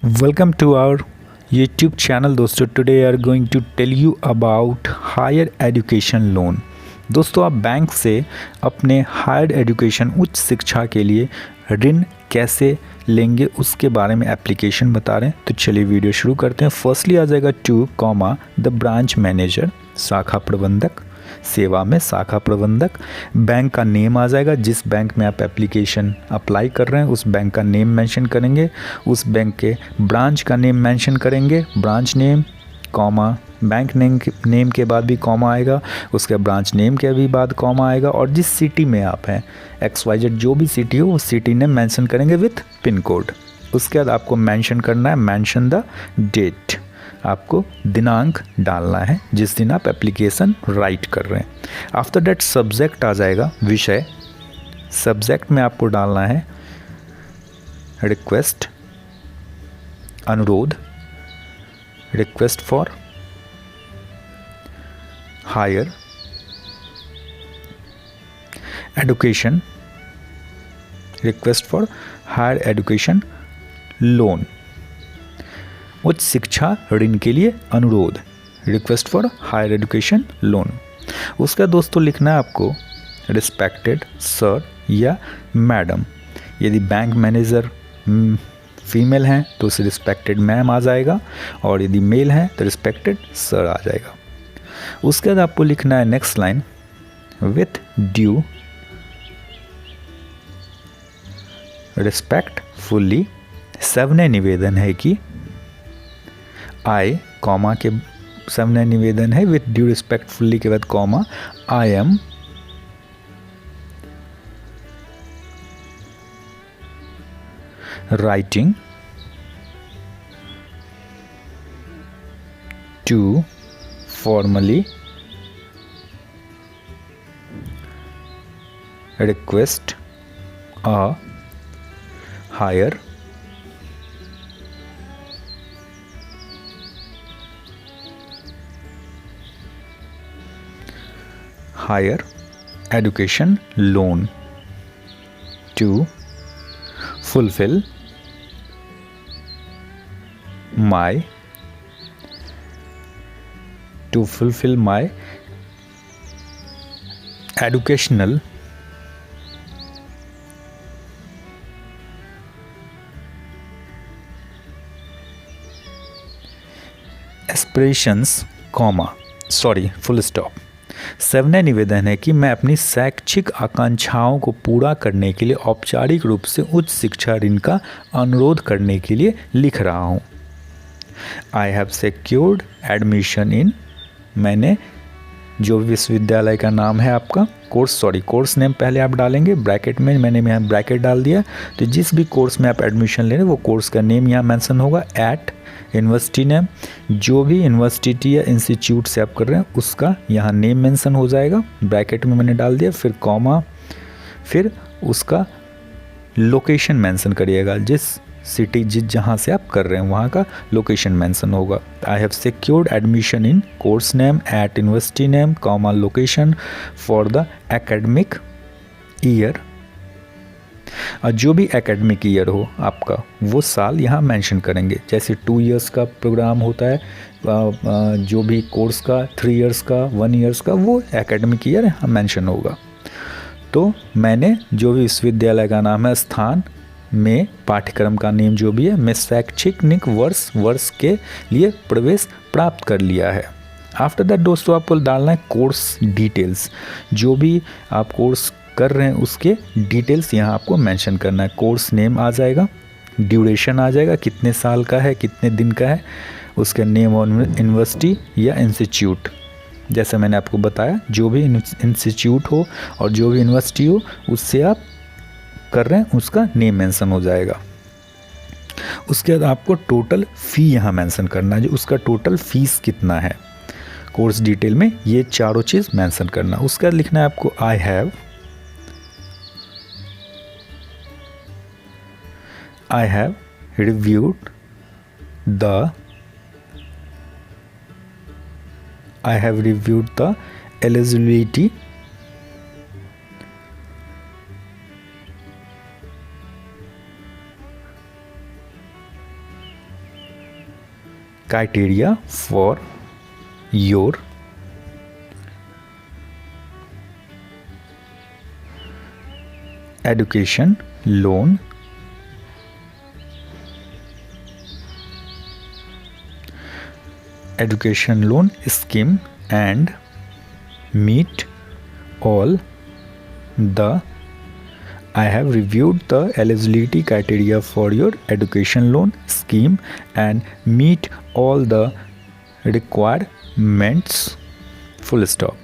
Welcome to our YouTube channel दोस्तों. Today I are going to tell you about higher education loan. दोस्तों आप bank से अपने higher education उच्च शिक्षा के लिए ऋण कैसे लेंगे उसके बारे में एप्लीकेशन बता रहे हैं. तो चलिए वीडियो शुरू करते हैं. फर्स्टली आ जाएगा टू द ब्रांच मैनेजर, शाखा प्रबंधक, सेवा में शाखा प्रबंधक. बैंक का नेम आ जाएगा, जिस बैंक में आप एप्लीकेशन अप्लाई कर रहे हैं उस बैंक का नेम मेंशन करेंगे. उस बैंक के ब्रांच का नेम मेंशन करेंगे, branch name comma, bank name के बाद भी कॉमा आएगा, उसके ब्रांच नेम के भी बाद कॉमा आएगा, और जिस सिटी में आप हैं XYZ जो भी सिटी हो उस सिटी नेम मेंशन करेंगे विथ पिन कोड. उसके बाद आपको मेंशन करना है, मेंशन द डेट, आपको दिनांक डालना है जिस दिन आप एप्लीकेशन राइट कर रहे हैं. आफ्टर दैट सब्जेक्ट आ जाएगा, विषय. सब्जेक्ट में आपको डालना है रिक्वेस्ट, अनुरोध, request for higher education, request for higher education loan, उच्च शिक्षा ऋण के लिए अनुरोध, request for higher education loan. उसका दोस्तों लिखना है आपको रिस्पेक्टेड सर या मैडम. यदि बैंक मैनेजर फीमेल हैं तो उसे रिस्पेक्टेड मैम आ जाएगा, और यदि मेल हैं तो रिस्पेक्टेड सर आ जाएगा. उसके बाद आपको लिखना है next line, with due respectfully. सविनय निवेदन है कि आई, कॉमा के सविनय निवेदन है, विथ ड्यू रिस्पेक्टफुली के बाद comma, I am writing to formally request a higher education loan to fulfill my educational aspirations, full stop. सविनय निवेदन है कि मैं अपनी शैक्षिक आकांक्षाओं को पूरा करने के लिए औपचारिक रूप से उच्च शिक्षा ऋण का अनुरोध करने के लिए लिख रहा हूँ. I have secured admission in, मैंने जो भी विश्वविद्यालय का नाम है आपका, कोर्स नेम पहले आप डालेंगे ब्रैकेट में, मैंने यहाँ ब्रैकेट डाल दिया. तो जिस भी कोर्स में आप एडमिशन ले रहे हैं वो कोर्स का नेम यहाँ मेंशन होगा. एट यूनिवर्सिटी नेम, जो भी यूनिवर्सिटी या इंस्टीट्यूट से आप कर रहे हैं उसका यहाँ नेम मेंशन हो जाएगा, ब्रैकेट में मैंने डाल दिया. फिर कॉमा, फिर उसका लोकेशन मेंशन करिएगा, जिस सिटी जहाँ से आप कर रहे हैं वहाँ का लोकेशन मेंशन होगा. I have secured admission in course name at university name comma location for the academic year. और जो भी एकेडमिक ईयर हो आपका वो साल यहाँ मेंशन करेंगे. जैसे 2 इयर्स का प्रोग्राम होता है, जो भी कोर्स का 3 इयर्स का, 1 इयर्स का, वो एकेडमिक ईयर यहाँ मेंशन होगा. तो मैंने जो भी विश्वविद्यालय का नाम है, स्थान में पाठ्यक्रम का नेम जो भी है, मैं शैक्षणिक वर्ष के लिए प्रवेश प्राप्त कर लिया है. आफ्टर दैट दोस्तों आपको डालना है कोर्स डिटेल्स, जो भी आप कोर्स कर रहे हैं उसके डिटेल्स यहाँ आपको मेंशन करना है. कोर्स नेम आ जाएगा, ड्यूरेशन आ जाएगा, कितने साल का है, कितने दिन का है, उसका नेम और यूनिवर्सिटी या इंस्टीट्यूट. जैसे मैंने आपको बताया, जो भी इंस्टीट्यूट हो और जो भी यूनिवर्सिटी हो उससे आप कर रहे हैं उसका नेम मेंशन हो जाएगा. उसके बाद आपको टोटल फ़ी यहाँ मेंशन करना है, जो उसका टोटल फीस कितना है कोर्स डिटेल में, ये चारों चीज़ मेंशन करना. उसका लिखना है आपको I have reviewed the eligibility criteria for your education loan scheme and meet all the I have reviewed the eligibility criteria for your education loan scheme and meet all the requirements full stop।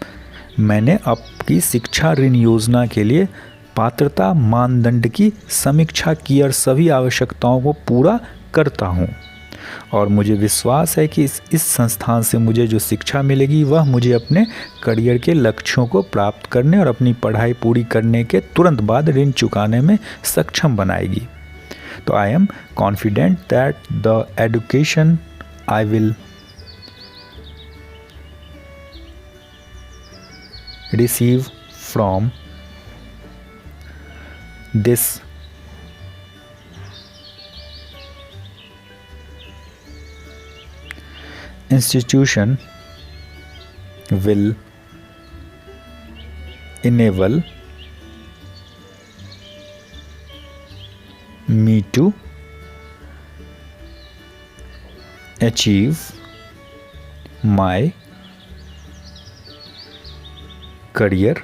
मैंने आपकी शिक्षा ऋण योजना के लिए पात्रता मानदंड की समीक्षा की और सभी आवश्यकताओं को पूरा करता हूँ और मुझे विश्वास है कि इस संस्थान से मुझे जो शिक्षा मिलेगी वह मुझे अपने करियर के लक्ष्यों को प्राप्त करने और अपनी पढ़ाई पूरी करने के तुरंत बाद ऋण चुकाने में सक्षम बनाएगी। तो I am confident that the education I will receive from this institution will enable me to achieve my career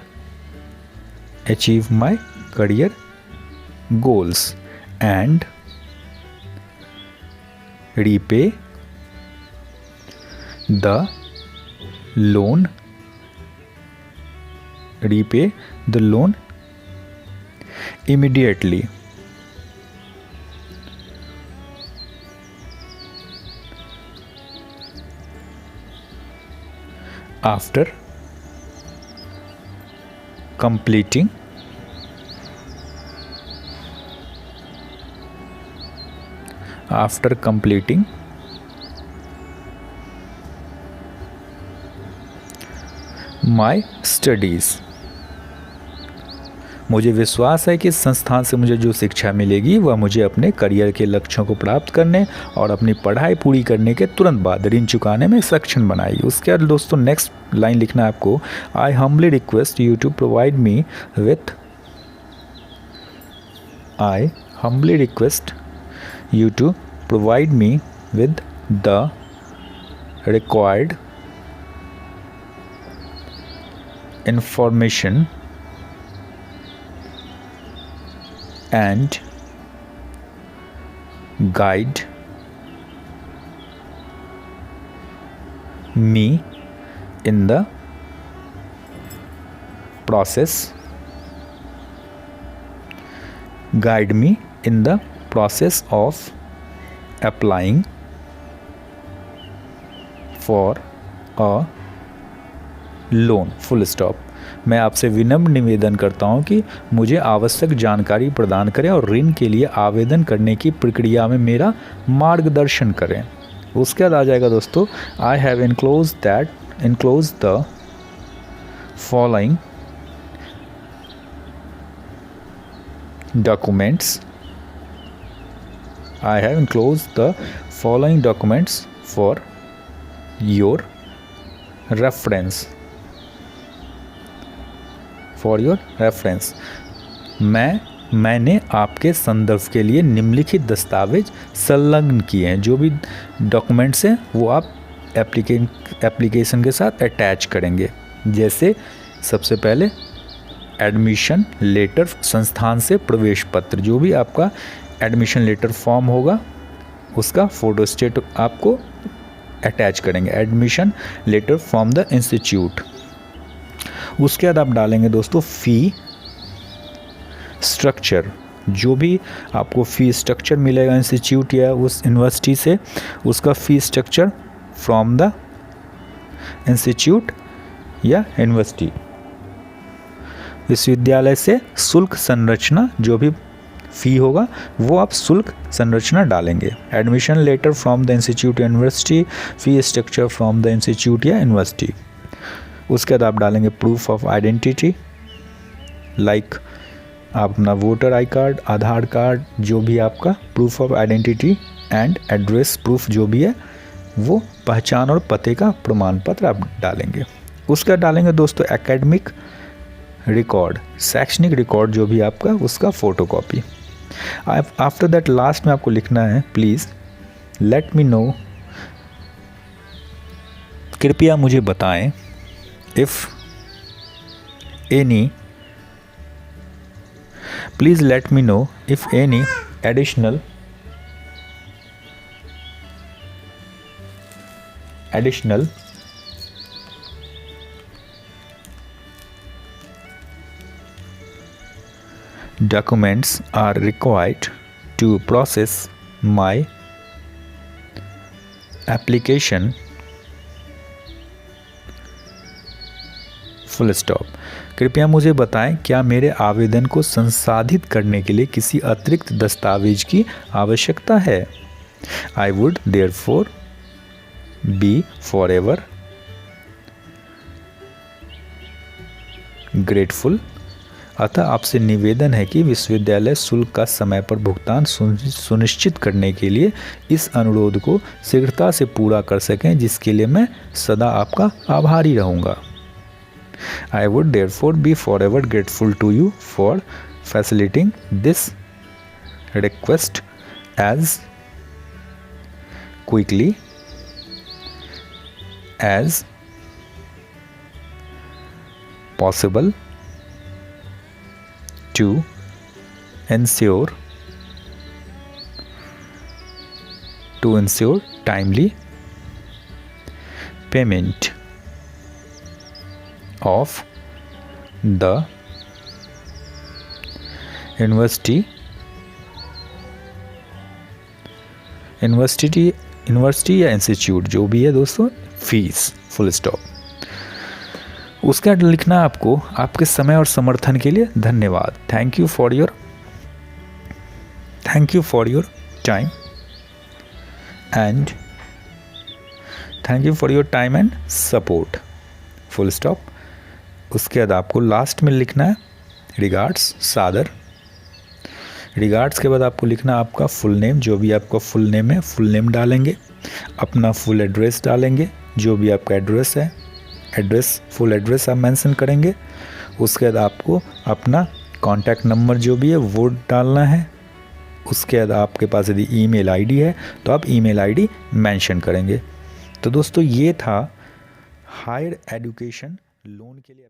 goals and repay the loan immediately। After completing my studies. मुझे विश्वास है कि इस संस्थान से मुझे जो शिक्षा मिलेगी वह मुझे अपने करियर के लक्ष्यों को प्राप्त करने और अपनी पढ़ाई पूरी करने के तुरंत बाद ऋण चुकाने में सक्षम बनाएगी। उसके बाद दोस्तों नेक्स्ट लाइन लिखना है आपको, I humbly request you to provide me with द required information and guide me in the process of applying for a loan full stop. मैं आपसे विनम्र निवेदन करता हूं कि मुझे आवश्यक जानकारी प्रदान करें और ऋण के लिए आवेदन करने की प्रक्रिया में मेरा मार्गदर्शन करें। उसके बाद आ जाएगा दोस्तों, I have enclose the following documents for your reference मैंने आपके संदर्भ के लिए निम्नलिखित दस्तावेज संलग्न किए हैं। जो भी डॉक्यूमेंट्स हैं वो आप एप्लीकेशन के साथ अटैच करेंगे। जैसे सबसे पहले एडमिशन लेटर, संस्थान से प्रवेश पत्र, जो भी आपका एडमिशन लेटर फॉर्म होगा उसका फोटोस्टेट आपको अटैच करेंगे, admission letter from the institute. उसके बाद आप डालेंगे दोस्तों फ़ी स्ट्रक्चर, जो भी आपको फ़ी स्ट्रक्चर मिलेगा इंस्टीट्यूट या उस यूनिवर्सिटी से, उसका फ़ी स्ट्रक्चर फ्रॉम द इंस्टीट्यूट या यूनिवर्सिटी, विश्वविद्यालय से शुल्क संरचना, जो भी फ़ी होगा वो आप शुल्क संरचना डालेंगे। Admission letter from the institute या university, fee structure from the institute या यूनिवर्सिटी। उसके बाद आप डालेंगे प्रूफ ऑफ आइडेंटिटी, लाइक आप अपना voter I card, Aadhaar card, जो भी आपका proof of identity and address proof जो भी है वो पहचान और पते का प्रमाण पत्र आप डालेंगे। उसका डालेंगे दोस्तों एकेडमिक रिकॉर्ड, शैक्षणिक रिकॉर्ड जो भी आपका, उसका फ़ोटोकॉपी। आफ्टर दैट लास्ट में आपको लिखना है प्लीज़ लेट मी नो, कृपया मुझे बताएं, if any, please let me know if any additional documents are required to process my application, full stop. कृपया मुझे बताएं क्या मेरे आवेदन को संसाधित करने के लिए किसी अतिरिक्त दस्तावेज की आवश्यकता है। I would therefore be forever grateful. अतः आपसे निवेदन है कि विश्वविद्यालय शुल्क का समय पर भुगतान सुनिश्चित करने के लिए इस अनुरोध को शीघ्रता से पूरा कर सकें, जिसके लिए मैं सदा आपका आभारी रहूँगा। I would therefore be forever grateful to you for facilitating this request as quickly as possible to ensure timely payment of the university या इंस्टीट्यूट जो भी है दोस्तों, फीस, फुल स्टॉप। उसका लिखना आपको आपके समय और समर्थन के लिए धन्यवाद। Thank you for your time and support, full stop. उसके बाद आपको लास्ट में लिखना है रिगार्ड्स, सादर। रिगार्ड्स के बाद आपको लिखना आपका फुल नेम, जो भी आपका फुल नेम है फुल नेम डालेंगे, अपना फुल एड्रेस डालेंगे, जो भी आपका एड्रेस है फुल एड्रेस आप मेंशन करेंगे। उसके बाद आपको अपना कॉन्टैक्ट नंबर जो भी है वो डालना है। उसके बाद आपके पास यदि ईमेल आईडी है तो आप ईमेल आईडी मेंशन करेंगे। तो दोस्तों ये था हायर एजुकेशन लोन के लिए